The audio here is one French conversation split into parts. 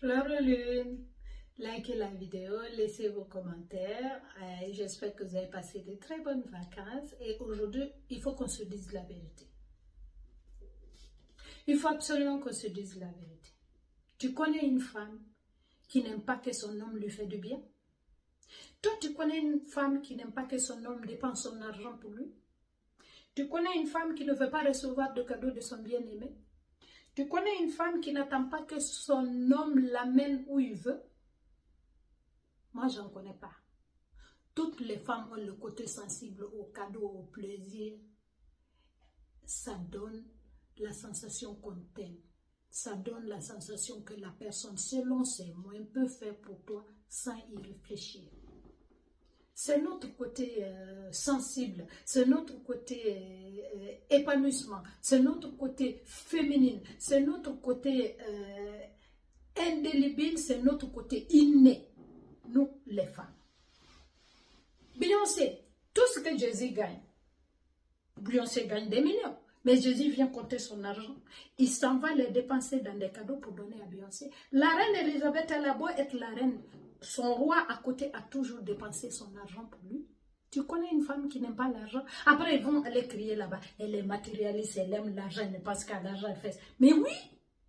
Fleur de Lune, likez la vidéo, laissez vos commentaires. J'espère que vous avez passé de très bonnes vacances. Et aujourd'hui, il faut qu'on se dise la vérité. Il faut absolument qu'on se dise la vérité. Tu connais une femme qui n'aime pas que son homme lui fait du bien? Toi, tu connais une femme qui n'aime pas que son homme dépense son argent pour lui? Tu connais une femme qui ne veut pas recevoir de cadeaux de son bien-aimé? Tu connais une femme qui n'attend pas que son homme l'amène où il veut? Moi, je n'en connais pas. Toutes les femmes ont le côté sensible au cadeau, au plaisir. Ça donne la sensation qu'on t'aime. Ça donne la sensation que la personne, selon ses moyens, peut faire pour toi sans y réfléchir. C'est notre côté sensible, c'est notre côté épanouissement, c'est notre côté féminine, c'est notre côté indélébile, c'est notre côté inné, nous les femmes. Beyoncé, tout ce que Jésus gagne, Beyoncé gagne des millions, mais Jésus vient compter son argent, il s'en va les dépenser dans des cadeaux pour donner à Beyoncé. La reine Elisabeth, elle a beau être la reine, son roi à côté a toujours dépensé son argent pour lui. Tu connais une femme qui n'aime pas l'argent? Après, ils vont aller crier là-bas. Elle est matérialiste, elle aime l'argent, elle ne pense qu'à l'argent, elle fait. Mais oui,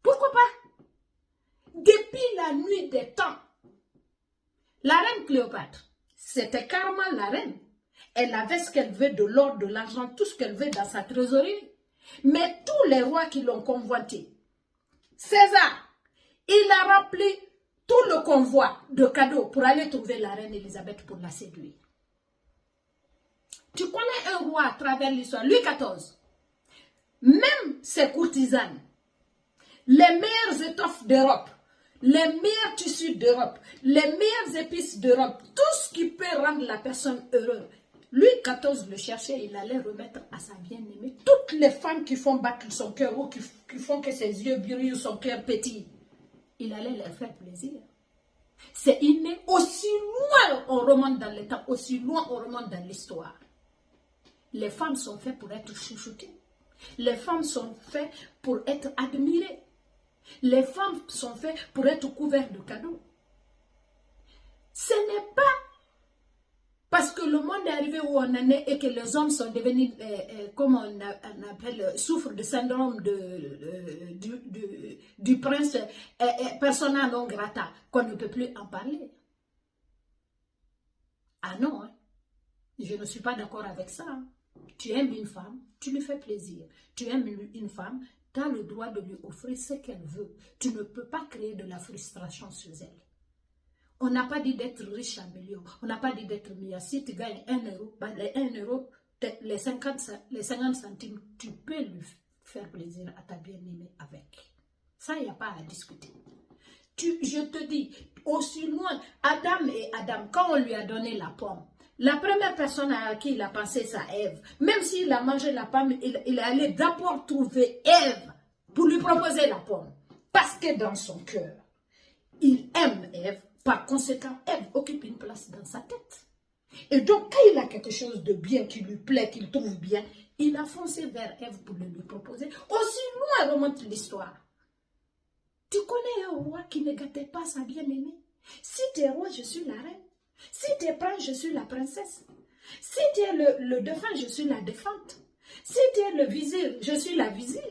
pourquoi pas? Depuis la nuit des temps, la reine Cléopâtre, c'était carrément la reine. Elle avait ce qu'elle veut, de l'or, de l'argent, tout ce qu'elle veut dans sa trésorerie. Mais tous les rois qui l'ont convoité, César, il a rempli tout le convoi de cadeaux pour aller trouver la reine Elisabeth pour la séduire. Tu connais un roi à travers l'histoire, Louis XIV, même ses courtisanes, les meilleures étoffes d'Europe, les meilleurs tissus d'Europe, les meilleures épices d'Europe, tout ce qui peut rendre la personne heureuse. Louis XIV le cherchait, il allait remettre à sa bien-aimée. Toutes les femmes qui font battre son cœur ou qui font que ses yeux brillent, son cœur pétille, il allait leur faire plaisir. C'est inné. Aussi loin on remonte dans le temps, aussi loin on remonte dans l'histoire. Les femmes sont faites pour être chouchoutées. Les femmes sont faites pour être admirées. Les femmes sont faites pour être couvertes de cadeaux. Ce n'est pas parce que le monde est arrivé où on en est et que les hommes sont devenus, comme on appelle, souffrent du syndrome du prince persona non grata, qu'on ne peut plus en parler. Ah non, hein? Je ne suis pas d'accord avec ça. Hein? Tu aimes une femme, tu lui fais plaisir. Tu aimes une femme, tu as le droit de lui offrir ce qu'elle veut. Tu ne peux pas créer de la frustration sur elle. On n'a pas dit d'être riche à millions. On n'a pas dit d'être milliard. Si tu gagnes 1 euro, ben les 1 euro, les 50 centimes, tu peux lui faire plaisir à ta bien-aimée avec. Ça, il n'y a pas à discuter. Je te dis, aussi loin, Adam et Adam, quand on lui a donné la pomme, la première personne à qui il a pensé, c'est Ève. Même s'il a mangé la pomme, il est allé d'abord trouver Ève pour lui proposer la pomme. Parce que dans son cœur, il aime Ève. Par conséquent, Ève occupe une place dans sa tête. Et donc, quand il a quelque chose de bien qui lui plaît, qu'il trouve bien, il a foncé vers Ève pour le lui proposer. Aussi loin remonte l'histoire. Tu connais un roi qui ne gâtait pas sa bien-aimée? Si tu es roi, je suis la reine. Si tu es prince, je suis la princesse. Si tu es le défunt, je suis la défunte. Si tu es le vizir, je suis la vizir.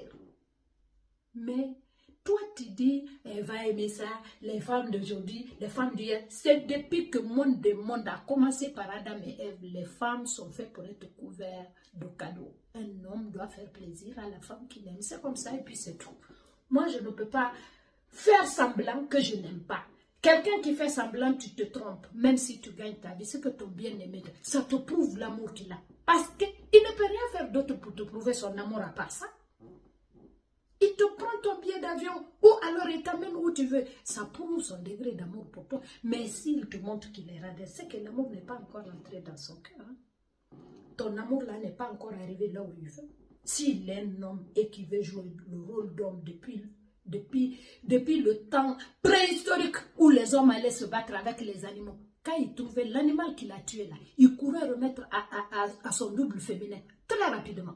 Mais toi, tu dis, elle va aimer ça, les femmes d'aujourd'hui, les femmes d'hier. C'est depuis que le monde des mondes a commencé par Adam et Ève, les femmes sont faites pour être couvertes de cadeaux. Un homme doit faire plaisir à la femme qu'il aime. C'est comme ça et puis c'est tout. Moi, je ne peux pas faire semblant que je n'aime pas. Quelqu'un qui fait semblant, tu te trompes. Même si tu gagnes ta vie, c'est que ton bien-aimé, ça te prouve l'amour qu'il a. Parce qu'il ne peut rien faire d'autre pour te prouver son amour à part ça. Il te prend ton billet d'avion ou alors il t'amène où tu veux. Ça prouve son degré d'amour pour toi. Mais s'il te montre qu'il est radin, c'est que l'amour n'est pas encore entré dans son cœur. Hein? Ton amour là n'est pas encore arrivé là où il veut. S'il est un homme et qu'il veut jouer le rôle d'homme depuis le temps préhistorique où les hommes allaient se battre avec les animaux, quand il trouvait l'animal qu'il a tué là, il courait remettre à son double féminin très rapidement.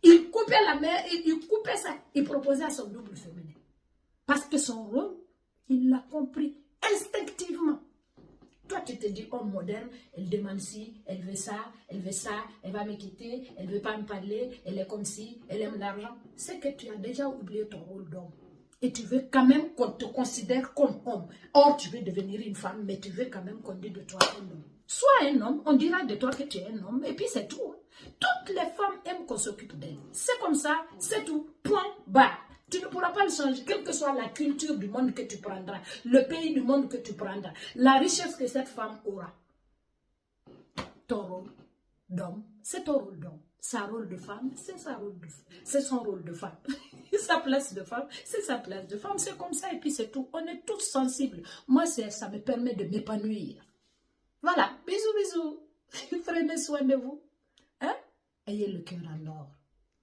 Il coupait la mère, il coupait ça, il proposait à son double féminin. Parce que son rôle, Il l'a compris instinctivement. Toi, tu te dis, homme moderne, elle demande ci, elle veut ça, elle va me quitter, elle ne veut pas me parler, elle est comme ci, elle aime l'argent. C'est que tu as déjà oublié ton rôle d'homme. Et tu veux quand même qu'on te considère comme homme. Or, tu veux devenir une femme, mais tu veux quand même qu'on dise de toi un homme. Sois un homme, on dira de toi que tu es un homme, et puis c'est tout. Toutes les femmes aiment qu'on s'occupe d'elles. C'est comme ça, c'est tout. Point barre. Tu ne pourras pas le changer, quelle que soit la culture du monde que tu prendras, le pays du monde que tu prendras, la richesse que cette femme aura. Ton rôle d'homme, c'est ton rôle d'homme. Sa rôle de femme, c'est son rôle de femme. Sa place de femme, c'est sa place de femme. C'est comme ça et puis c'est tout. On est tous sensibles. Moi, ça me permet de m'épanouir. Voilà. Bisous, bisous. Prenez soin de vous. Hein? Ayez le cœur en or.